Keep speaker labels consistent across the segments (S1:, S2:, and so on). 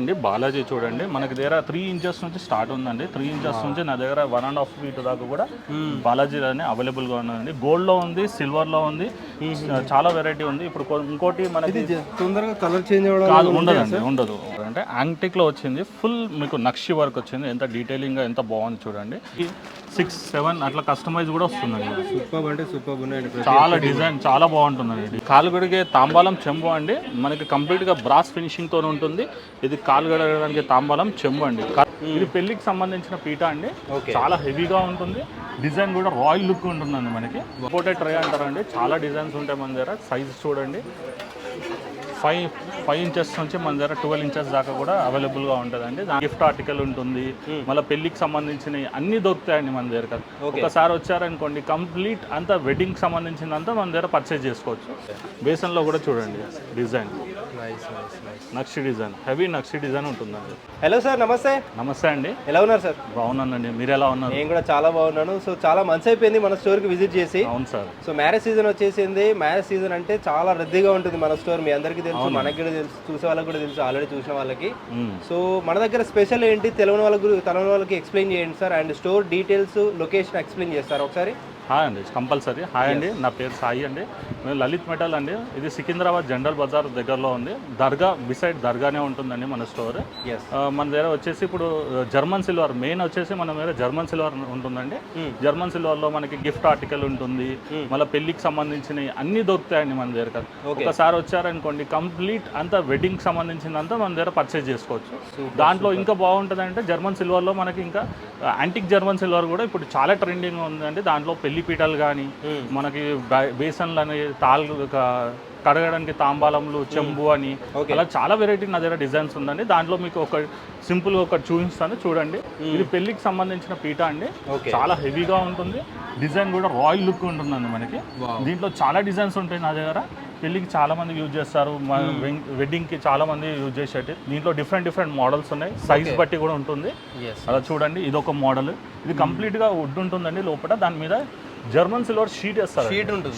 S1: అండి బాలాజీ చూడండి మనకి దగ్గర 3 ఇంచెస్ నుంచి స్టార్ట్ ఉందండి. 3 ఇంచెస్ నుంచి నా దగ్గర 1.5 ఫీట్ దాకా కూడా బాలాజీ అనే అవైలబుల్గా ఉందండి. గోల్డ్లో ఉంది, సిల్వర్లో ఉంది, చాలా వెరైటీ ఉంది. ఇప్పుడు ఇంకోటి మనకి
S2: తొందరగా కలర్ చేంజ్
S1: ఉండదండి, ఉండదు. అంటే యాంటిక్లో వచ్చింది, ఫుల్ మీకు నక్షి వర్క్ వచ్చింది. ఎంత డీటెయిలింగ్గా ఎంత బాగుంది చూడండి. 6, 7 అట్లా కస్టమైజ్ కూడా వస్తుందండి.
S2: సూపర్ అంటే సూపర్ ఉన్నాయండి.
S1: చాలా డిజైన్ చాలా బాగుంటుందండి. కాలు గడిగే తాంబాలం చెంబు అండి, మనకి కంప్లీట్గా బ్రాస్ ఫినిషింగ్తో ఉంటుంది. ఇది కాలు గడగడానికి తాంబాలం చెంబు అండి. ఇది పెళ్లికి సంబంధించిన పీట అండి, చాలా హెవీగా ఉంటుంది. డిజైన్ కూడా రాయల్ లుక్ ఉంటుందండి. మనకి ఇంపోర్టెడ్ ట్రే అంటారండి. చాలా డిజైన్స్ ఉంటాయి మన దగ్గర. సైజ్ చూడండి, 5 ఇంచెస్ నుంచి మన దగ్గర 12 ఇంచెస్ దాకా కూడా అవైలబుల్గా ఉంటుందండి. గిఫ్ట్ ఆర్టికల్ ఉంటుంది, మళ్ళీ పెళ్లికి సంబంధించినవి అన్నీ దొరుకుతాయండి మన దగ్గర. ఒకసారి వచ్చారనుకోండి, కంప్లీట్ అంతా వెడ్డింగ్కి సంబంధించిందంతా మన దగ్గర పర్చేజ్ చేసుకోవచ్చు. బేసన్లో కూడా చూడండి డిజైన్, నక్షి డిజైన్, హెవీ నక్షి డిజైన్ ఉంటుందండి.
S2: హలో సార్, నమస్తే.
S1: నమస్తే అండి,
S2: ఎలా ఉన్నారు సార్?
S1: బాగున్నానండి, మీరు ఎలా ఉన్నారు?
S2: నేను కూడా చాలా బాగున్నాను. సో చాలా మంత్స్ అయిపోయింది మన స్టోర్కి విజిట్ చేసి.
S1: అవును సార్.
S2: సో మ్యారేజ్ సీజన్ వచ్చేసింది. మ్యారేజ్ సీజన్ అంటే చాలా రద్దీగా ఉంటుంది మన స్టోర్. మీ అందరికీ తెలుసు, మనకి కూడా తెలుసు, చూసే వాళ్ళకి కూడా తెలుసు, ఆల్రెడీ చూసిన వాళ్ళకి. సో మన దగ్గర స్పెషల్ ఏంటి తెలియని వాళ్ళకి ఎక్స్ప్లెయిన్ చేయండి sir. And store details, location explain చేస్తారు ఒకసారి.
S1: హాయ్ అండి, కంపల్సరీ హాయ్ అండి. నా పేరు సాయి అండి. మేము లలిత్ మెటల్ అండి. ఇది సికింద్రాబాద్ జనరల్ బజార్ దగ్గరలో ఉంది. దర్గా బిసైడ్ దర్గానే ఉంటుందండి మన స్టోర్. మన దగ్గర వచ్చేసి ఇప్పుడు జర్మన్ సిల్వర్ మెయిన్ వచ్చేసి మన దగ్గర జర్మన్ సిల్వర్ ఉంటుందండి. జర్మన్ సిల్వర్లో మనకి గిఫ్ట్ ఆర్టికల్ ఉంటుంది, మళ్ళీ పెళ్లికి సంబంధించిన అన్ని దొరుకుతాయండి మన దగ్గర. ఒకసారి వచ్చారనుకోండి, కంప్లీట్ అంతా వెడ్డింగ్కి సంబంధించిందంతా మన దగ్గర పర్చేజ్ చేసుకోవచ్చు. దాంట్లో ఇంకా బాగుంటుందంటే జర్మన్ సిల్వర్లో మనకి ఇంకా యాంటిక్ జర్మన్ సిల్వర్ కూడా ఇప్పుడు చాలా ట్రెండింగ్ ఉందండి. దాంట్లో పెళ్లి పీటలు కానీ, మనకి బేసన్లు అని, కడగడానికి తాంబాలంలు, చెంబు అని, అలా చాలా వెరైటీ నా దగ్గర డిజైన్స్ ఉందండి. దాంట్లో మీకు ఒక సింపుల్గా ఒకటి చూపిస్తాను చూడండి. ఇది పెళ్లికి సంబంధించిన పీట అండి, చాలా హెవీగా ఉంటుంది. డిజైన్ కూడా రాయల్ లుక్ ఉంటుందండి మనకి. దీంట్లో చాలా డిజైన్స్ ఉంటాయి నా దగ్గర. పెళ్ళికి చాలా మంది యూజ్ చేస్తారు, వెడ్డింగ్కి చాలా మంది యూజ్ చేసేటి. దీంట్లో డిఫరెంట్ మోడల్స్ ఉన్నాయి, సైజ్ బట్టి కూడా ఉంటుంది. అలా చూడండి, ఇది ఒక మోడల్. ఇది కంప్లీట్గా వుడ్ ఉంటుందండి లోపల. దాని మీద జర్మన్ సిల్వర్ షీట్ వేస్తారు. షీట్ ఉంటుంది,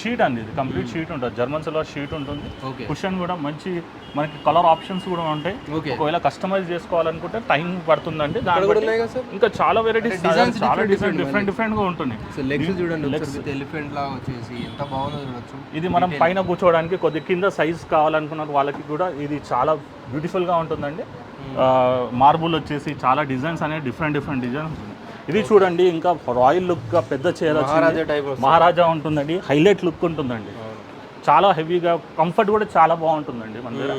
S1: షీట్ అండి. ఇది కంప్లీట్ షీట్ ఉంటుంది, జర్మన్ సిల్వర్ షీట్ ఉంటుంది. కుషన్ కూడా మంచి మనకి కలర్ ఆప్షన్స్ కూడా ఉంటాయి. ఒకవేళ కస్టమైజ్ చేసుకోవాలనుకుంటే టైం పడుతుందండి. ఇంకా చాలా వెరైటీస్, చాలా డిఫరెంట్ గా ఉంటుంది. ఇది మనం పైన కూర్చోవడానికి కొద్ది కింద సైజ్ కావాలనుకున్న వాళ్ళకి కూడా ఇది చాలా బ్యూటిఫుల్ గా ఉంటుందండి. మార్బుల్ వచ్చేసి చాలా డిజైన్స్ అనేవి డిఫరెంట్ డిజైన్స్. ఇది చూడండి, ఇంకా రాయల్ లుక్ గా పెద్ద చైర్ మహారాజా ఉంటుందండి. హైలైట్ లుక్ ఉంటుందండి, చాలా హెవీగా, కంఫర్ట్ కూడా చాలా బాగుంటుందండి మన దగ్గర.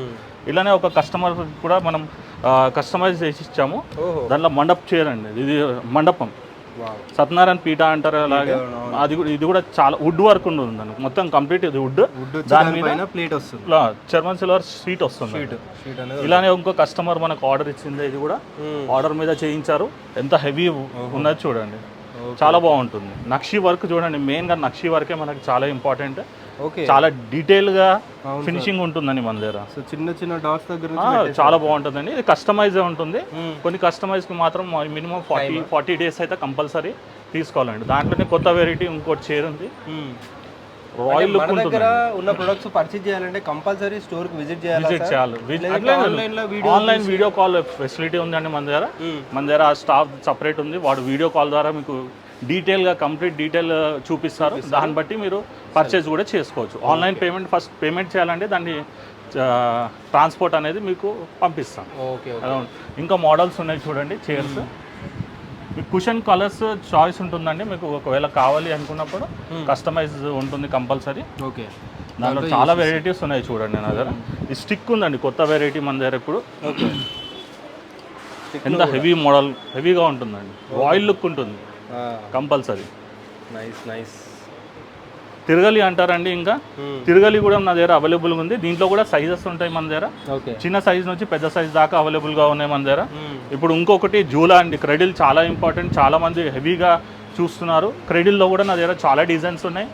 S1: ఇలానే ఒక కస్టమర్ కూడా మనం కస్టమైజ్ చేసి ఇచ్చాము. దాంట్లో మండప్ చైర్ అండి, ఇది మండపం, సత్యనారాయణ పీఠ అంటారు. అలాగే అది కూడా, ఇది కూడా చాలా వుడ్ వర్క్ ఉంటుంది మొత్తం కంప్లీట్. ఇది వుడ్, దాని మీద ప్లేట్ వస్తుంది, జర్మన్ సిల్వర్ షీట్ వస్తుంది. ఇలానే ఇంకో కస్టమర్ మనకు ఆర్డర్ ఇచ్చింది. ఇది కూడా ఆర్డర్ మీద చేయించారు. ఎంత హెవీ ఉన్నది చూడండి, చాలా బాగుంటుంది. నక్షి వర్క్ చూడండి, మెయిన్ గా నక్షి వర్కే మనకి చాలా ఇంపార్టెంట్. చాలా డీటెయిల్ గా ఫినిషింగ్ ఉంటుందండి మన దగ్గర.
S2: చిన్న డాట్స్ దగ్గర
S1: చాలా బాగుంటుందండి. ఇది కస్టమైజ్ ఉంటుంది. కొన్ని కస్టమైజ్ కి మాత్రం మినిమం 40 డేస్ అయితే కంపల్సరీ తీసుకోవాలండి. దాంట్లోనే కొత్త వెరైటీ ఇంకోటి చైర్ ఉంది, రాయల్ లుక్ ఉంటుంది.
S2: దగ్గర ఉన్న ప్రొడక్ట్స్ పర్చేజ్ చేయాలంటే కంపల్సరీ స్టోర్ కి విజిట్ చేయాలి.
S1: ఆన్లైన్ వీడియో కాల్ ఫెసిలిటీ ఉందండి మన దగ్గర. మన దగ్గర స్టాఫ్ సపరేట్ ఉంది, వాడు వీడియో కాల్ ద్వారా మీకు డీటెయిల్గా కంప్లీట్ డీటెయిల్ చూపిస్తారు. దాన్ని బట్టి మీరు పర్చేజ్ కూడా చేసుకోవచ్చు. ఆన్లైన్ పేమెంట్ ఫస్ట్ పేమెంట్ చేయాలంటే దాన్ని ట్రాన్స్పోర్ట్ అనేది మీకు పంపిస్తాం. ఇంకా మోడల్స్ ఉన్నాయి చూడండి, చైర్స్. మీకు కుషన్ కలర్స్ చాయిస్ ఉంటుందండి. మీకు ఒకవేళ కావాలి అనుకున్నప్పుడు కస్టమైజ్ ఉంటుంది కంపల్సరీ. దాంట్లో చాలా వెరైటీస్ ఉన్నాయి చూడండి నా దగ్గర. ఈ స్టిక్ ఉందండి, కొత్త వెరైటీ మన దగ్గర ఇప్పుడు. ఎంత హెవీ మోడల్, హెవీగా ఉంటుందండి, రాయల్ లుక్ ఉంటుంది కంపల్సరీ.
S2: నైస్.
S1: తిరగలి అంటారండి. ఇంకా తిరగలి కూడా నా దగ్గర అవైలబుల్గా ఉంది. దీంట్లో కూడా సైజెస్ ఉంటాయి మన దగ్గర. చిన్న సైజ్ నుంచి పెద్ద సైజ్ దాకా అవైలబుల్గా ఉన్నాయి మన దగ్గర. ఇప్పుడు ఇంకొకటి జూలా అండి, క్రెడిల్ చాలా ఇంపార్టెంట్, చాలా మంది హెవీగా చూస్తున్నారు. క్రెడిల్లో కూడా నా దగ్గర చాలా డిజైన్స్ ఉన్నాయి.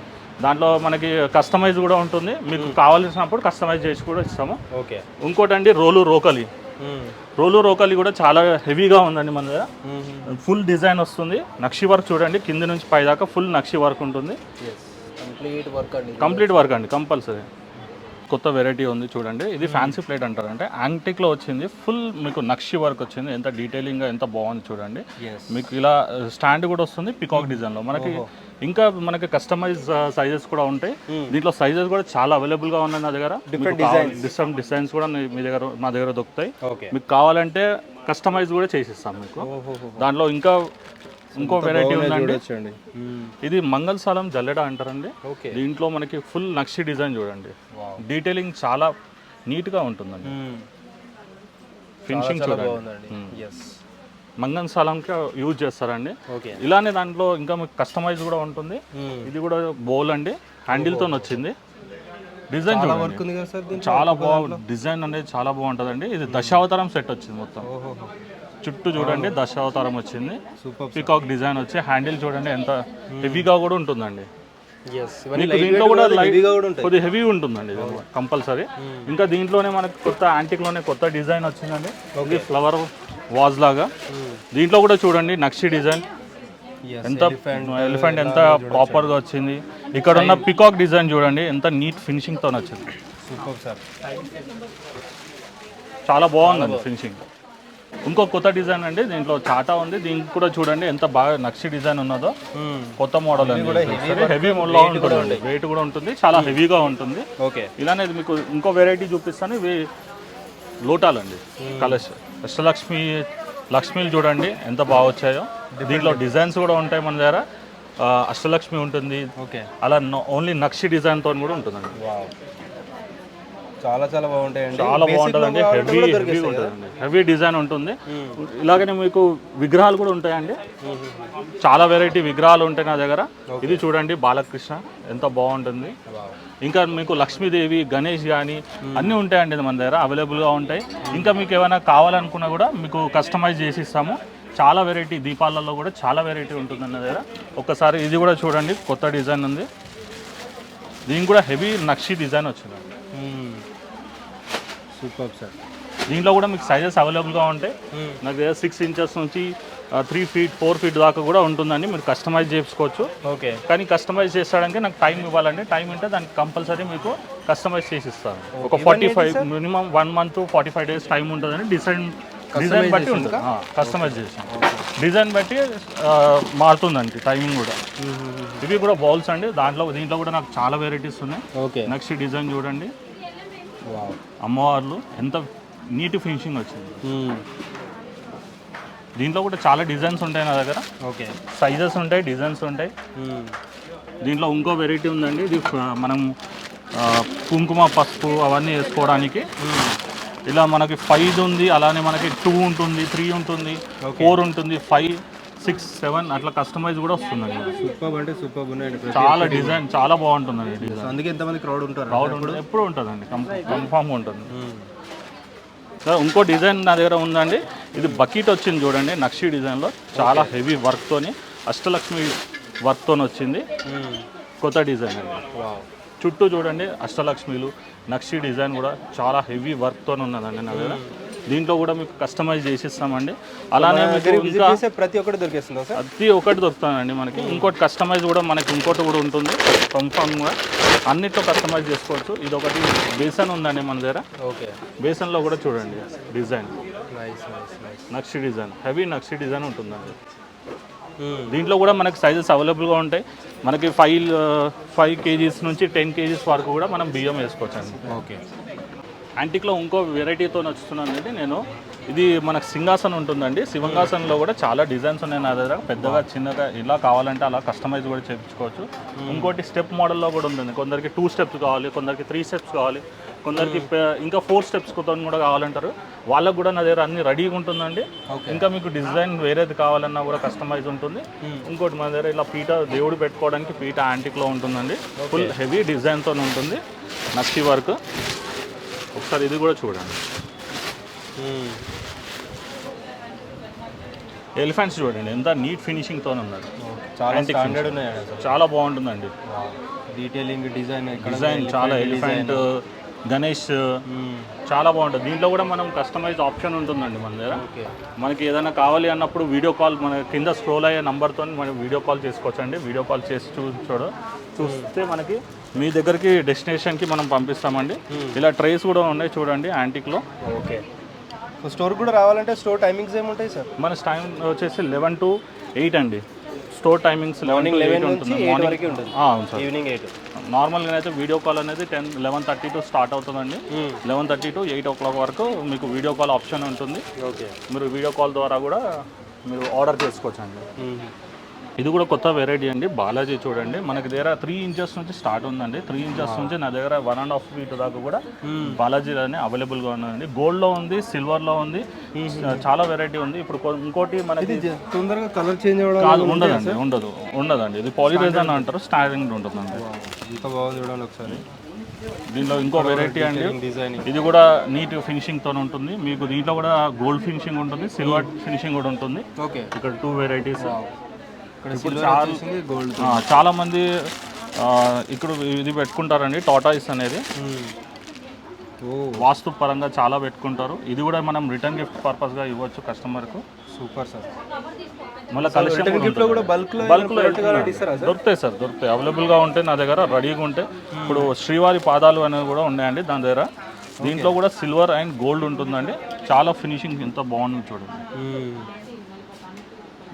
S1: దాంట్లో మనకి కస్టమైజ్ కూడా ఉంటుంది. మీకు కావాల్సినప్పుడు కస్టమైజ్ చేసి కూడా ఇస్తాము. ఇంకోటి అండి రోలు రోకలి కూడా చాలా హెవీగా ఉందండి మన దగ్గర. ఫుల్ డిజైన్ వస్తుంది, నక్షి వర్క్ చూడండి, కింద నుంచి పై దాకా ఫుల్ నక్షి వర్క్ ఉంటుంది. కంప్లీట్ వర్క్ అండి కంపల్సరీ. కొత్త వెరైటీ ఉంది చూడండి, ఇది ఫ్యాన్సీ ప్లేట్ అంటారు. అంటే యాంటిక్లో వచ్చింది, ఫుల్ మీకు నక్షి వర్క్ వచ్చింది, ఎంత డీటెయిలింగ్గా ఎంత బాగుంది చూడండి. మీకు ఇలా స్టాండ్ కూడా వస్తుంది పికాక్ డిజైన్లో. మనకి ఇంకా మనకి కస్టమైజ్ సైజెస్ కూడా ఉంటాయి. దీంట్లో సైజెస్ కూడా చాలా అవైలబుల్గా ఉన్నాయి నా దగ్గర. డిఫరెంట్ డిజైన్స్ కూడా మా దగ్గర దొరుకుతాయి. మీకు కావాలంటే కస్టమైజ్ కూడా చేసిస్తాం మీకు. దాంట్లో ఇంకో వెరైటీ ఉందండి, ఇది మంగళసాలం జల్లెడ అంటారండి. దీంట్లో మనకి ఫుల్ నక్షి డిజైన్ చూడండి, డీటెయిలింగ్ చాలా నీట్గా ఉంటుందండి. ఫినిషింగ్ చూడండి, మంగళసాలంకి యూజ్ చేస్తారండి. ఇలానే దాంట్లో ఇంకా మీకు కస్టమైజ్ కూడా ఉంటుంది. ఇది కూడా బౌల్ అండి, హ్యాండిల్తో వచ్చింది. డిజైన్ చూడండి చాలా బాగుంది, డిజైన్ అనేది చాలా బాగుంటుందండి. ఇది దశావతారం సెట్ వచ్చింది మొత్తం, చుట్టూ చూడండి దశావతారం వచ్చింది. పికాక్ డిజైన్ వచ్చి హ్యాండిల్ చూడండి ఎంత హెవీగా కూడా ఉంటుందండి. దీంట్లో కూడా కొద్దిగా హెవీ ఉంటుందండి కంపల్సరీ. ఇంకా దీంట్లోనే మనకి కొత్త యాంటిక్లోనే కొత్త డిజైన్ వచ్చిందండి, ఇది ఫ్లవర్ వాజ్ లాగా. దీంట్లో కూడా చూడండి నక్షి డిజైన్ ఎంత ఎలిఫెంట్ ఎంత ప్రాపర్గా వచ్చింది. ఇక్కడ ఉన్న పికాక్ డిజైన్ చూడండి ఎంత నీట్ ఫినిషింగ్తో వచ్చింది. చాలా బాగుందండి ఫినిషింగ్. ఇంకో కొత్త డిజైన్ అండి, దీంట్లో చాటా ఉంది. దీనికి కూడా చూడండి ఎంత బాగా నక్షి డిజైన్ ఉన్నదో. కొత్త మోడల్ హెవీ మోడల్ ఉంటుందండి, వెయిట్ కూడా ఉంటుంది, చాలా హెవీగా ఉంటుంది. ఇలానే మీకు ఇంకో వెరైటీ చూపిస్తాను. ఇవి లోటాలండి, కలర్స్ లక్ష్మీలు చూడండి ఎంత బాగా వచ్చాయో. దీంట్లో డిజైన్స్ కూడా ఉంటాయి మన దగ్గర. అష్టలక్ష్మి ఉంటుంది, అలా ఓన్లీ నక్షి డిజైన్తో కూడా ఉంటుందండి.
S2: చాలా చాలా బాగుంటాయండి,
S1: చాలా బాగుంటుందండి. హెవీ ఉంటుందండి, హెవీ డిజైన్ ఉంటుంది. ఇలాగనే మీకు విగ్రహాలు కూడా ఉంటాయండి, చాలా వెరైటీ విగ్రహాలు ఉంటాయి నా దగ్గర. ఇది చూడండి బాలకృష్ణ ఎంత బాగుంటుంది. ఇంకా మీకు లక్ష్మీదేవి, గణేష్ కానీ అన్నీ ఉంటాయండి మన దగ్గర, అవైలబుల్గా ఉంటాయి. ఇంకా మీకు ఏమైనా కావాలనుకున్నా కూడా మీకు కస్టమైజ్ చేసి ఇస్తాము. చాలా వెరైటీ, దీపాలలో కూడా చాలా వెరైటీ ఉంటుంది నా దగ్గర. ఒక్కసారి ఇది కూడా చూడండి, కొత్త డిజైన్ ఉంది. దీనికి కూడా హెవీ నక్షి డిజైన్ వచ్చిందండి.
S2: Super sir.
S1: దీంట్లో కూడా మీకు సైజెస్ అవైలబుల్గా ఉంటాయి. నాకు దగ్గర 6 ఇంచెస్ నుంచి 3 ఫీట్ 4 ఫీట్ దాకా కూడా ఉంటుందండి. మీరు కస్టమైజ్ చేసుకోవచ్చు. కానీ కస్టమైజ్ చేసడానికి నాకు టైం ఇవ్వాలండి. టైం ఉంటే దానికి కంపల్సరీ మీకు కస్టమైజ్ చేసి ఇస్తాను. ఒక 45 మినిమం 1 మంత్ 45 డేస్ టైం ఉంటుందండి. డిజైన్ బట్టి ఉంటుంది, కస్టమైజ్ చేసాం. డిజైన్ బట్టి మారుతుందండి టైమింగ్ కూడా. ఇవి కూడా బౌల్స్ అండి, దీంట్లో కూడా నాకు చాలా వెరైటీస్ ఉన్నాయి. నెక్స్ట్ డిజైన్ చూడండి, అమ్మవార్లు ఎంత నీట్ ఫినిషింగ్ వచ్చింది. దీంట్లో కూడా చాలా డిజైన్స్ ఉంటాయి నా దగ్గర. సైజెస్ ఉంటాయి, డిజైన్స్ ఉంటాయి. దీంట్లో ఇంకో వెరైటీ ఉందండి, ఇది మనం కుంకుమ పసుపు అవన్నీ వేసుకోవడానికి. ఇలా మనకి 5 ఉంది, అలానే మనకి 2 ఉంటుంది, 3 ఉంటుంది, 4 ఉంటుంది, 5, 6, 7 అట్లా కస్టమైజ్ కూడా వస్తుందండి.
S2: సూపర్ అంటే సూపర్ ఉన్నాయండి,
S1: చాలా డిజైన్ చాలా బాగుంటుందండి డిజైన్.
S2: అందుకే ఎంతమంది క్రౌడ్ ఉంటుంది,
S1: ఎప్పుడు ఉంటుందండి, కన్ఫామ్గా ఉంటుంది. ఇంకో డిజైన్ నా దగ్గర ఉందండి, ఇది బకెట్ వచ్చింది చూడండి నక్షి డిజైన్లో, చాలా హెవీ వర్క్తోని, అష్టలక్ష్మి వర్క్తో వచ్చింది. కొత్త డిజైన్ అండి. చుట్టూ చూడండి అష్టలక్ష్మిలు, నక్షి డిజైన్ కూడా చాలా హెవీ వర్క్తో ఉన్నదండి నా దగ్గర. దీంట్లో కూడా మీకు కస్టమైజ్ చేసిస్తామండి. అలానే ఇంకా
S2: ప్రతి ఒక్కటి దొరికేస్తుందా సార్?
S1: ప్రతి ఒక్కటి దొరుకుతుందండి మనకి. ఇంకోటి కస్టమైజ్ కూడా మనకి ఇంకోటి కూడా ఉంటుంది, కన్ఫామ్గా అన్నిట్లో కస్టమైజ్ చేసుకోవచ్చు. ఇది ఒకటి బేసన్ ఉందండి మన దగ్గర. బేసన్లో కూడా చూడండి డిజైన్, నక్షి డిజైన్, హెవీ నక్షి డిజైన్ ఉంటుందండి. దీంట్లో కూడా మనకి సైజెస్ అవైలబుల్గా ఉంటాయి. మనకి 5 కేజీస్ నుంచి 10 కేజీస్ వరకు కూడా మనం బియ్యం వేసుకోవచ్చండి. యాంటిక్లో ఇంకో వెరైటీతో నచ్చుతున్నానండి నేను. ఇది మనకు సింహాసనం ఉంటుందండి. సింహాసనంలో కూడా చాలా డిజైన్స్ ఉన్నాయి నా దగ్గర, పెద్దగా చిన్నగా ఇలా కావాలంటే అలా కస్టమైజ్ కూడా చేయించుకోవచ్చు. ఇంకోటి స్టెప్ మోడల్లో కూడా ఉంటుంది. కొందరికి 2 స్టెప్స్ కావాలి, కొందరికి 3 స్టెప్స్ కావాలి, కొందరికి ఇంకా 4 స్టెప్స్ కూడా కావాలంటారు. వాళ్ళకు కూడా నా దగ్గర అన్ని రెడీగా ఉంటుందండి. ఇంకా మీకు డిజైన్ వేరేది కావాలన్నా కూడా కస్టమైజ్ ఉంటుంది. ఇంకోటి మన దగ్గర ఇలా పీట, దేవుడు పెట్టుకోవడానికి పీట యాంటిక్లో ఉంటుందండి. ఫుల్ హెవీ డిజైన్తో ఉంటుంది, నక్షి వర్క్. ఒకసారి ఇది కూడా చూడండి, ఎలిఫెంట్స్ చూడండి ఎంత నీట్ ఫినిషింగ్తో ఉన్నది. చాలా బాగుంటుందండి
S2: డీటెయిలింగ్, డిజైన్
S1: చాలా. ఎలిఫెంట్, గణేష్ చాలా బాగుంటుంది. దీంట్లో కూడా మనం కస్టమైజ్ ఆప్షన్ ఉంటుందండి మన దగ్గర. మనకి ఏదైనా కావాలి అన్నప్పుడు వీడియో కాల్, మన కింద స్క్రోల్ అయ్యే నెంబర్తో మనం వీడియో కాల్ చేసుకోవచ్చండి. వీడియో కాల్ చేసి చూస్తే మనకి మీ దగ్గరికి డెస్టినేషన్కి మనం పంపిస్తామండి. ఇలా ట్రేస్ కూడా ఉన్నాయి చూడండి యాంటిక్లో.
S2: ఓకే. సో స్టోర్ కూడా రావాలంటే స్టోర్ టైమింగ్స్ ఏముంటాయి సార్?
S1: మన టైం వచ్చేసి 11 to 8 అండి. స్టోర్ టైమింగ్స్ 11 to 8 ఉంటుంది.
S2: వరకు ఉంటుంది.
S1: అవును సార్.
S2: ఈవినింగ్ 8.
S1: నార్మల్గా అయితే వీడియో కాల్ అనేది 11:30 to స్టార్ట్ అవుతుందండి. 11:30 to 8 o'clock వరకు మీకు వీడియో కాల్ ఆప్షన్ ఉంటుంది.
S2: ఓకే.
S1: మీరు వీడియో కాల్ ద్వారా కూడా మీరు ఆర్డర్ చేసుకోవచ్చండి. ఇది కూడా కొత్త వెరైటీ అండి. బాలాజీ చూడండి, మనకి దగ్గర 3 inches నుంచి స్టార్ట్ ఉందండి. 3 inches నుంచి నా దగ్గర 1.5 feet దాకా కూడా బాలాజీ అని అవైలబుల్గా ఉందండి. గోల్డ్లో ఉంది, సిల్వర్లో ఉంది, చాలా వెరైటీ ఉంది. ఇప్పుడు ఇంకోటి మనకి
S2: తొందరగా కలర్ చేంజ్ అవ్వడం
S1: ఉండదండి, ఉండదండి. ఇది పాలిరేజన్ అంటారు, స్టాండింగ్ ఉంటుందండి.
S2: ఎంత బాగుంది చూడండి ఒకసారి.
S1: దీనిలో ఇంకో వెరైటీ అండి, ఇది కూడా నీట్ ఫినిషింగ్ తో ఉంటుంది. మీకు దీంట్లో కూడా గోల్డ్ ఫినిషింగ్ ఉంటుంది, సిల్వర్ ఫినిషింగ్ కూడా ఉంటుంది.
S2: ఓకే.
S1: ఇక్కడ 2 వెరైటీస్.
S2: ఇప్పుడు
S1: చాలా మంది ఇక్కడ ఇది పెట్టుకుంటారండి, టాటాయిస్ అనేది. వాస్తు పరంగా చాలా పెట్టుకుంటారు. ఇది కూడా మనం రిటర్న్ గిఫ్ట్ పర్పస్గా ఇవ్వచ్చు కస్టమర్కు.
S2: Super sir.
S1: మళ్ళీ కలెక్షన్ గిఫ్ట్లో కూడా బల్క్లో దొరుకుతాయి సార్, దొరుకుతాయి. అవైలబుల్గా ఉంటాయి నా దగ్గర, రెడీగా ఉంటాయి. ఇప్పుడు శ్రీవారి పాదాలు అనేవి కూడా ఉన్నాయండి దాని దగ్గర. దీంట్లో కూడా సిల్వర్ అండ్ గోల్డ్ ఉంటుందండి. చాలా ఫినిషింగ్ ఎంత బాగుంది చూడండి.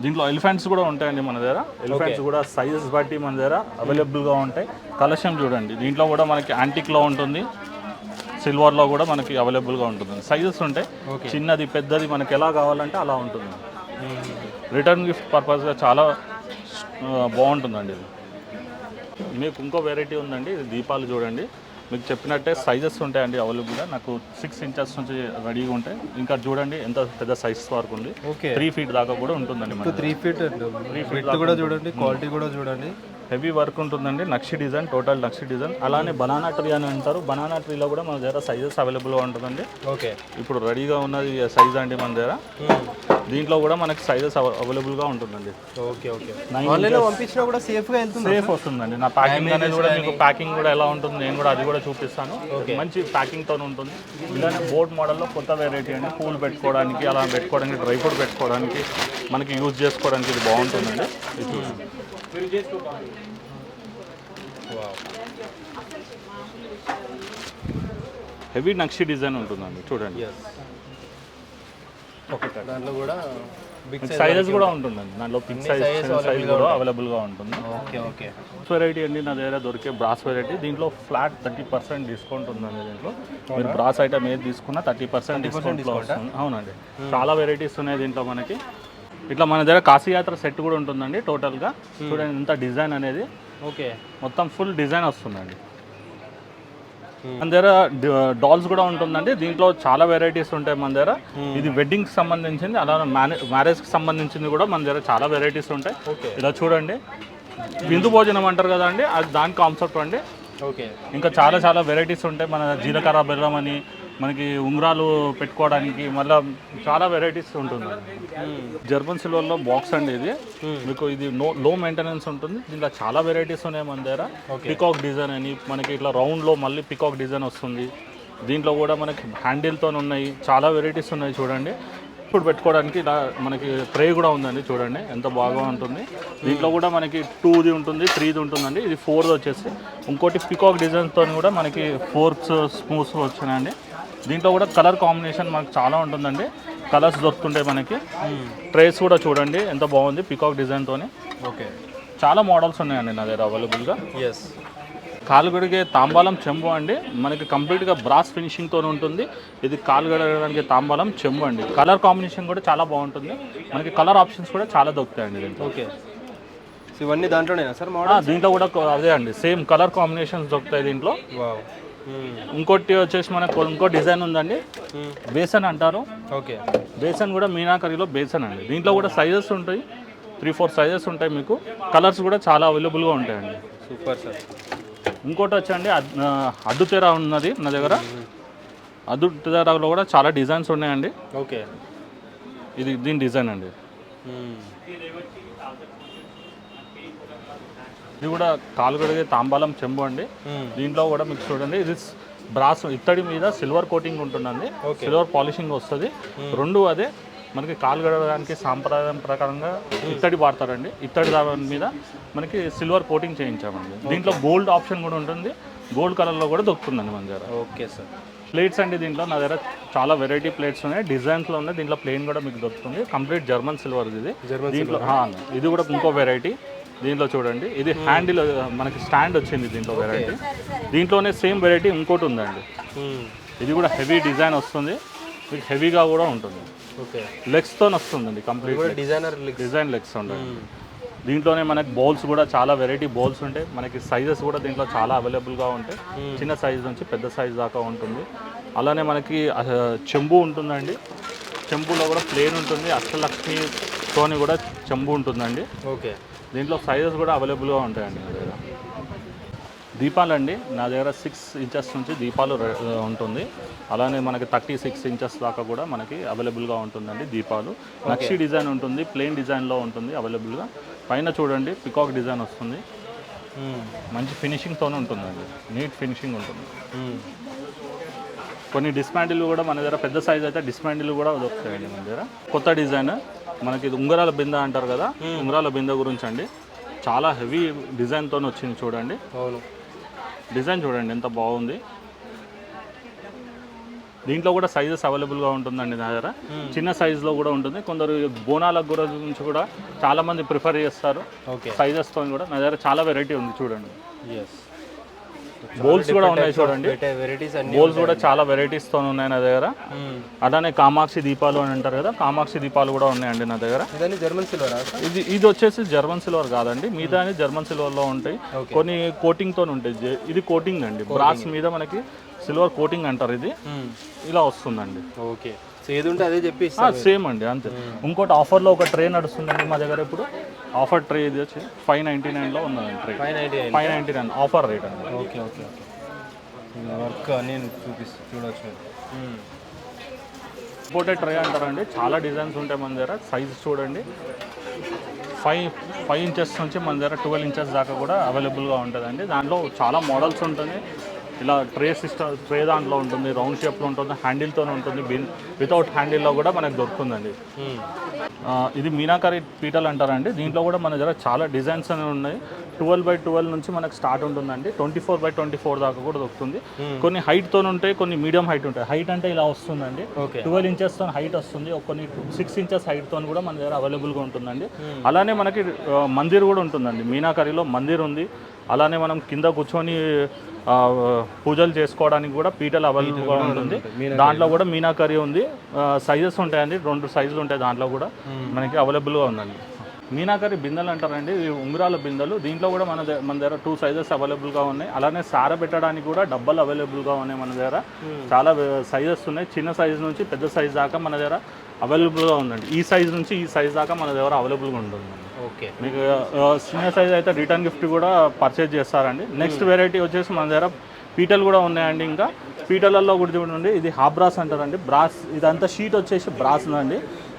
S1: దీంట్లో ఎలిఫెంట్స్ కూడా ఉంటాయండి మన దగ్గర. ఎలిఫెంట్స్ కూడా సైజెస్ బట్టి మన దగ్గర అవైలబుల్గా ఉంటాయి. కలెక్షన్ చూడండి, దీంట్లో కూడా మనకి యాంటిక్లో ఉంటుంది, సిల్వర్లో కూడా మనకి అవైలబుల్గా ఉంటుంది. సైజెస్ ఉంటాయి, చిన్నది పెద్దది మనకి ఎలా కావాలంటే అలా ఉంటుంది. రిటర్న్ గిఫ్ట్ పర్పస్గా చాలా బాగుంటుందండి ఇది. మీకు ఇంకో వెరైటీ ఉందండి, ఇది దీపాలు చూడండి. మీకు చెప్పినట్టే సైజెస్ ఉంటాయండి అవైలబుల్గా. నాకు 6 inches నుంచి రెడీగా ఉంటాయి. ఇంకా చూడండి ఎంత పెద్ద సైజ్ వరకు ఉంది. 3 feet దాకా కూడా ఉంటుందండి.
S2: 3 feet కూడా చూడండి, క్వాలిటీ కూడా చూడండి.
S1: హెవీ వర్క్ ఉంటుందండి. నక్షి డిజైన్, టోటల్ నక్షి డిజైన్. అలానే బనానా ట్రీ అని అంటారు. బనానా ట్రీలో కూడా మన దగ్గర సైజెస్ అవైలబుల్గా ఉంటుందండి.
S2: ఓకే.
S1: ఇప్పుడు రెడీగా ఉన్నది సైజ్ అండి మన దగ్గర. దీంట్లో కూడా మనకి సైజెస్ అవైలబుల్గా ఉంటుందండి.
S2: ఓకే. ఓకే. ఆన్లైన్లో పంపించినా కూడా సేఫ్గా వెళ్తుంది,
S1: సేఫ్ వస్తుందండి. నా ప్యాకింగ్ అనేది కూడా మీకు ప్యాకింగ్ కూడా ఎలా ఉంటుంది నేను కూడా అది కూడా చూపిస్తాను. మంచి ప్యాకింగ్తో ఉంటుంది. ఇలానే బోర్డ్ మోడల్లో కొత్త వెరైటీ అండి. పూలు పెట్టుకోవడానికి, అలా పెట్టుకోవడానికి, డ్రై ఫ్రూట్ పెట్టుకోవడానికి, మనకి యూజ్ చేసుకోవడానికి ఇది బాగుంటుందండి. హెవీ నక్షి డిజైన్ ఉంటుందండి చూడండి.
S2: దాంట్లో కూడా
S1: సైజెస్ కూడా ఉంటుందండి. దాంట్లో బిగ్ సైజ్ కూడా అవైలబుల్గా ఉంటుంది.
S2: ఓకే. ఓకే.
S1: వెరైటీ అండి నా దగ్గర దొరికే బ్రాస్ వెరైటీ. దీంట్లో ఫ్లాట్ 30% డిస్కౌంట్ ఉందండి. దీంట్లో మీరు బ్రాస్ ఐటమ్ ఏది తీసుకున్నా 30% డిస్కౌంట్లో వస్తుంది. అవునండి, చాలా వెరైటీస్ ఉన్నాయి దీంట్లో మనకి. ఇట్లా మన దగ్గర కాశీయాత్ర సెట్ కూడా ఉంటుందండి. టోటల్గా చూడండి ఎంత డిజైన్ అనేది.
S2: ఓకే.
S1: మొత్తం ఫుల్ డిజైన్ వస్తుందండి. మన దగ్గర డాల్స్ కూడా ఉంటుందండి. దీంట్లో చాలా వెరైటీస్ ఉంటాయి మన దగ్గర. ఇది వెడ్డింగ్కి సంబంధించింది, అలా మ్యారేజ్కి సంబంధించింది కూడా మన దగ్గర చాలా వెరైటీస్ ఉంటాయి. ఇలా చూడండి, విందు భోజనం అంటారు కదండి, అది దాని కాన్సెప్ట్ అండి.
S2: ఓకే.
S1: ఇంకా చాలా చాలా వెరైటీస్ ఉంటాయి. మన జీలకర్ర బెల్లం అని, మనకి ఉంగరాలు పెట్టుకోవడానికి, మళ్ళీ చాలా వెరైటీస్ ఉంటుంది. జర్మన్ సిల్వర్లో బాక్స్ అండి ఇది. మీకు ఇది లో మెయింటెనెన్స్ ఉంటుంది. దీంట్లో చాలా వెరైటీస్ ఉన్నాయి మన దగ్గర. పికాక్ డిజైన్ అని మనకి ఇట్లా రౌండ్లో మళ్ళీ పికాక్ డిజైన్ వస్తుంది. దీంట్లో కూడా మనకి హ్యాండిల్తో ఉన్నాయి, చాలా వెరైటీస్ ఉన్నాయి చూడండి. ఇప్పుడు పెట్టుకోవడానికి ఇలా మనకి ట్రే కూడా ఉందండి చూడండి ఎంత బాగా ఉంటుంది. దీంట్లో కూడా మనకి 2ది ఉంటుంది, 3ది ఉంటుందండి. ఇది 4ది వచ్చేసి. ఇంకోటి పికాక్ డిజైన్తో కూడా మనకి ఫోర్క్స్, స్పూన్స్ వచ్చినాయండి. దీంట్లో కూడా కలర్ కాంబినేషన్ మనకు చాలా ఉంటుందండి. కలర్స్ దొరుకుతుంటాయి మనకి. ట్రేస్ కూడా చూడండి ఎంత బాగుంది పికాక్ డిజైన్తో.
S2: ఓకే.
S1: చాలా మోడల్స్ ఉన్నాయండి నా దగ్గర అవైలబుల్గా.
S2: ఎస్.
S1: కాలు గడిగే తాంబాలం చెంబు అండి. మనకి కంప్లీట్గా బ్రాస్ ఫినిషింగ్తో ఉంటుంది. ఇది కాలు గడగడానికి తాంబాలం చెంబు అండి. కలర్ కాంబినేషన్ కూడా చాలా బాగుంటుంది. మనకి కలర్ ఆప్షన్స్ కూడా చాలా దొరుకుతాయండి దీంట్లో.
S2: ఓకే. ఇవన్నీ దాంట్లోనేనా సార్ మోడల్? దీంట్లో
S1: కూడా అదే అండి, సేమ్ కలర్ కాంబినేషన్స్ దొరుకుతాయి దీంట్లో. ఇంకోటి వచ్చేసి మనకు ఇంకో డిజైన్ ఉందండి, బేసన్ అంటారు.
S2: ఓకే.
S1: బేసన్ కూడా మీనాకరీలో బేసన్ అండి. దీంట్లో కూడా సైజెస్ ఉంటాయి, 3-4 సైజెస్ ఉంటాయి మీకు. కలర్స్ కూడా చాలా అవైలబుల్గా ఉంటాయండి.
S2: Super sir.
S1: ఇంకోటి వచ్చండి అడ్డు తెర ఉన్నది నా దగ్గర. అడ్డు తెరలో కూడా చాలా డిజైన్స్ ఉన్నాయండి.
S2: ఓకే.
S1: ఇది దీని డిజైన్ అండి. ఇది కూడా కాలు కడిగే తాంబాలం చెంబు అండి. దీంట్లో కూడా మీకు చూడండి, ఇది బ్రాస్ ఇత్తడి మీద సిల్వర్ కోటింగ్ ఉంటుందండి. సిల్వర్ పాలిషింగ్ వస్తుంది. రెండు అదే మనకి కాలు గడవడానికి సాంప్రదాయం ప్రకారంగా ఇత్తడి వాడతారండి. ఇత్తడి దాని మీద మనకి సిల్వర్ కోటింగ్ చేయించామండి. దీంట్లో గోల్డ్ ఆప్షన్ కూడా ఉంటుంది, గోల్డ్ కలర్లో కూడా దొరుకుతుందండి మన దగ్గర.
S2: Okay sir.
S1: ప్లేట్స్ అండి, దీంట్లో నా దగ్గర చాలా వెరైటీ ప్లేట్స్ ఉన్నాయి, డిజైన్స్లో ఉన్నాయి. దీంట్లో ప్లేన్ కూడా మీకు దొరుకుతుంది, కంప్లీట్ జర్మన్ సిల్వర్ ఇది. దీంట్లో ఇది కూడా ఇంకో వెరైటీ. దీంట్లో చూడండి, ఇది హ్యాండిల్ మనకి స్టాండ్ వచ్చింది దీంట్లో వెరైటీ. దీంట్లోనే సేమ్ వెరైటీ ఇంకోటి ఉందండి, ఇది కూడా హెవీ డిజైన్ వస్తుంది, మీకు హెవీగా కూడా ఉంటుంది.
S2: ఓకే,
S1: లెగ్స్తో వస్తుందండి, కంప్లీట్ డిజైన్ లెగ్స్ ఉండండి. దీంట్లోనే మనకి బౌల్స్ కూడా చాలా వెరైటీ బౌల్స్ ఉంటాయి. మనకి సైజెస్ కూడా దీంట్లో చాలా అవైలబుల్గా ఉంటాయి, చిన్న సైజ్ నుంచి పెద్ద సైజ్ దాకా ఉంటుంది. అలానే మనకి చెంబు ఉంటుందండి, చెంబులో కూడా ప్లేన్ ఉంటుంది, అష్టలక్ష్మితోని కూడా చెంబు ఉంటుందండి.
S2: ఓకే,
S1: దీంట్లో సైజెస్ కూడా అవైలబుల్గా ఉంటాయండి నా దగ్గర. దీపాలు అండి, నా దగ్గర 6 ఇంచెస్ నుంచి దీపాలు ఉంటుంది. అలానే మనకి 36 ఇంచెస్ దాకా కూడా మనకి అవైలబుల్గా ఉంటుందండి దీపాలు. నక్షి డిజైన్ ఉంటుంది, ప్లెయిన్ డిజైన్లో ఉంటుంది అవైలబుల్గా. పైన చూడండి పికాక్ డిజైన్ వస్తుంది, మంచి ఫినిషింగ్తోనే ఉంటుందండి, నీట్ ఫినిషింగ్ ఉంటుంది. కొన్ని డిస్మాండిల్ కూడా మన దగ్గర, పెద్ద సైజ్ అయితే డిస్మాండిల్ కూడా దొరుకుతాయండి మన దగ్గర. కొత్త డిజైన్ మనకి ఇది ఉంగరాల బిందె అంటారు కదా, ఉంగరాల బిందె గురించి అండి. చాలా హెవీ డిజైన్తో వచ్చింది చూడండి.
S2: అవును, డిజైన్
S1: చూడండి ఎంత బాగుంది. దీంట్లో కూడా సైజెస్ అవైలబుల్గా ఉంటుందండి నా దగ్గర. చిన్న సైజులో కూడా ఉంటుంది. కొందరు బోనాల గురించి కూడా చాలామంది ప్రిఫర్ చేస్తారు సైజెస్తో కూడా. నా దగ్గర చాలా వెరైటీ ఉంది చూడండి. బౌల్స్ కూడా ఉన్నాయి చూడండి, బౌల్స్ కూడా చాలా వెరైటీస్తో ఉన్నాయి నా దగ్గర. అలానే కామాక్షి దీపాలు అని అంటారు కదా, కామాక్షి దీపాలు కూడా ఉన్నాయండి నా దగ్గర. ఇది వచ్చేసి జర్మన్ సిల్వర్ కాదండి, మిగతా జర్మన్ సిల్వర్లో ఉంటాయి. కొన్ని కోటింగ్తో ఉంటాయి. ఇది కోటింగ్ అండి, బ్రాస్ మీద మనకి సిల్వర్ కోటింగ్ అంటారు. ఇది ఇలా వస్తుందండి.
S2: ఓకే, ఏది ఉంటే అదే చెప్పి
S1: సేమ్ అండి, అంతే. ఇంకోటి ఆఫర్లో ఒక ట్రే నడుస్తుందండి మా దగ్గర ఇప్పుడు. ఆఫర్ ట్రే ఇది వచ్చి 599లో ఉన్నదండి ట్రే. 599 ఆఫర్ రేట్ అండి.
S2: ఓకే ఓకే ఓకే, వర్క్ నేను చూడవచ్చు.
S1: ఇంపోర్టెడ్ ట్రే అంటారండి, చాలా డిజైన్స్ ఉంటాయి మన దగ్గర. సైజ్ చూడండి, 5 ఇంచెస్ నుంచి మన దగ్గర 12 ఇంచెస్ దాకా కూడా అవైలబుల్గా ఉంటుందండి. దాంట్లో చాలా మోడల్స్ ఉంటుంది. ఇలా ట్రే సిస్టమ్, ట్రే దాంట్లో ఉంటుంది, రౌండ్ షేప్లో ఉంటుంది, హ్యాండిల్తో ఉంటుంది, వితౌట్ హ్యాండిల్లో కూడా మనకు దొరుకుతుందండి. ఇది మీనాకరి పీటలు అంటారండి. దీంట్లో కూడా మన దగ్గర చాలా డిజైన్స్ అనేవి ఉన్నాయి. 12x12 నుంచి మనకు స్టార్ట్ ఉంటుందండి, 24x24 దాకా కూడా దొరుకుతుంది. కొన్ని హైట్తో ఉంటాయి, కొన్ని మీడియం హైట్ ఉంటాయి. హైట్ అంటే ఇలా వస్తుందండి, 12 ఇంచెస్తో హైట్ వస్తుంది. కొన్ని 6 ఇంచెస్ హైట్తో కూడా మన దగ్గర అవైలబుల్గా ఉంటుందండి. అలానే మనకి మందిర్ కూడా ఉంటుందండి, మీనాకరిలో మందిర్ ఉంది. అలానే మనం కింద కూర్చొని పూజలు చేసుకోవడానికి కూడా పీటలు అవైలబుల్గా ఉంటుంది. దాంట్లో కూడా మీనాకరి ఉంది. సైజెస్ ఉంటాయండి, 2 సైజులు ఉంటాయి దాంట్లో కూడా మనకి అవైలబుల్గా ఉందండి. మీనాకరి బిందెలు అంటారండి, ఉంగరాల బిందెలు. దీంట్లో కూడా మన దగ్గర 2 సైజెస్ అవైలబుల్గా ఉన్నాయి. అలానే సార పెట్టడానికి కూడా డబ్బాలు అవైలబుల్గా ఉన్నాయి మన దగ్గర. చాలా సైజెస్ ఉన్నాయి, చిన్న సైజు నుంచి పెద్ద సైజు దాకా మన దగ్గర అవైలబుల్గా ఉందండి. ఈ సైజు నుంచి ఈ సైజు దాకా మన దగ్గర అవైలబుల్గా ఉంటుంది.
S2: ఓకే, మీకు
S1: చిన్న సైజ్ అయితే రిటర్న్ గిఫ్ట్ కూడా పర్చేజ్ చేస్తారండి. నెక్స్ట్ వెరైటీ వచ్చేసి మన దగ్గర పీటలు కూడా ఉన్నాయండి. ఇంకా పీటలలో కూడా చూడండి, ఇది హాఫ్ బ్రాస్ అంటారండి. బ్రాస్ ఇదంతా షీట్ వచ్చేసి బ్రాస్ అండి.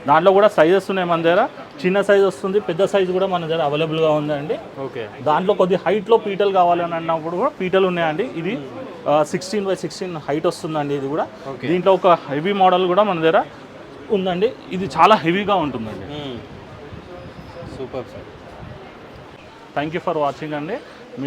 S1: దాంట్లో కూడా సైజెస్ ఉన్నాయి మన దగ్గర. చిన్న సైజ్ వస్తుంది, పెద్ద సైజు కూడా మన దగ్గర అవైలబుల్గా ఉందండి.
S2: ఓకే,
S1: దాంట్లో కొద్ది హైట్లో పీటలు కావాలని అన్నప్పుడు కూడా పీటలు ఉన్నాయండి. ఇది 16x16 హైట్ వస్తుందండి. ఇది కూడా దీంట్లో ఒక హెవీ మోడల్ కూడా మన దగ్గర ఉందండి. ఇది చాలా హెవీగా ఉంటుందండి.
S2: Super sir,
S1: thank you for watching అండి.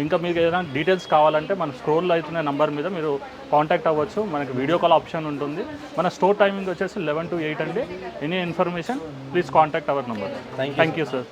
S1: ఇంకా మీకు ఏదైనా డీటెయిల్స్ కావాలంటే మన స్క్రోల్లో అవుతున్న నెంబర్ మీద మీరు కాంటాక్ట్ అవ్వచ్చు. మనకి వీడియో కాల్ ఆప్షన్ ఉంటుంది. మన స్టోర్ టైమింగ్ వచ్చేసి 11 to 8 అండి. Any information please contact our number. Thank you sir.